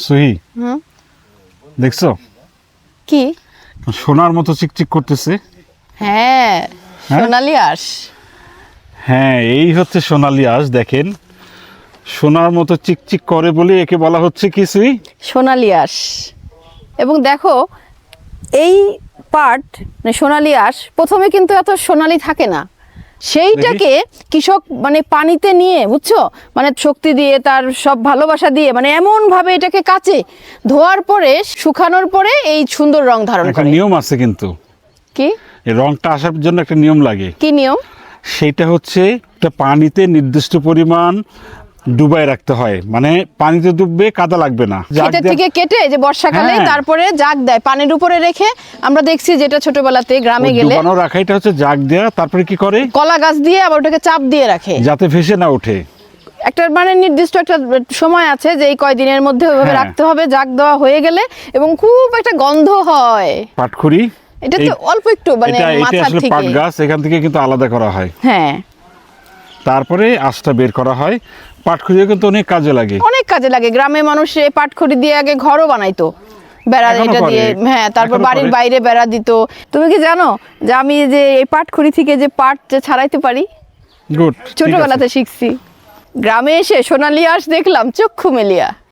সহি হুম দেখছো কি সোনার মতো চিকচিক করতেছে। হ্যাঁ হ্যাঁ? সোনালি আঁশ। হ্যাঁ, এই হচ্ছে সোনালী আঁশ। দেখেন সোনার মতো চিকচিক করে বলে একে বলা হচ্ছে কি সুই? সোনালি আঁশ। এবং দেখো এই পাট মানে সোনালি আঁশ প্রথমে কিন্তু এত সোনালি থাকে না, সেইটাকে কৃষক মানে পানিতে নিয়ে বুঝছো মানে শক্তি দিয়ে তার সব ভালোবাসা দিয়ে মানে এমন ভাবে এটাকে কাচে, ধোয়ার পরে শুকানোর পরে এই সুন্দর রং ধারণ একটা করে। নিয়ম আছে কিন্তু, কি এই রংটা আসার জন্য একটা নিয়ম লাগে। কি নিয়ম? সেটা হচ্ছে একটা পানিতে নির্দিষ্ট পরিমাণ ডুবাই রাখতে হয়, মানে পানিতে ডুববে কাদা লাগবে না। ক্ষেতের থেকে কেটে যে বর্ষাকালে হ্যাঁ। তারপরে জাগ দেয় পানির উপরে রেখে, আমরা দেখছি যেটা ছোটবেলাতে গ্রামে গেলে ডুবানো রাখা, এটা হচ্ছে জাগ দেয়া, তারপরে কি করে কলা গাছ দিয়ে আবার ওটাকে চাপ দিয়ে রাখে, যাতে ভেসে না ওঠে। একটা মানে নির্দিষ্ট একটা সময় আছে যে এই কয়দিনের মধ্যে ওইভাবে হ্যাঁ। রাখতে হবে জাগ দেওয়া হয়ে গেলে, এবং খুব একটা গন্ধ হয়। পাটখড়ি এটা তো অল্প একটু মানে এটা মাথার আসলে থেকে। পাট গাছ, এখান থেকে কিন্তু আলাদা করা হয়, হ্যাঁ তারপরে আঁশটা বের করা হয়। পাটখড়িও কিন্তু অনেক কাজে লাগে। অনেক কাজে লাগে, গ্রামে মানুষ এই পাটখড়ি দিয়ে আগে ঘরও বানাইতো, বেড়া এখনো এটা করে। দিয়ে। হ্যাঁ, তারপর এখনো বাড়ির করে। বাইরে বেড়া দিত। তুমি কি জানো যে আমি যে এই পাটখড়ি থেকে যে পাট যে ছাড়াইতে পারি গুড, ছোটবেলাতে শিখছি। গ্রামে এসে সোনালি আঁশ দেখলাম চক্ষু মেলিয়া।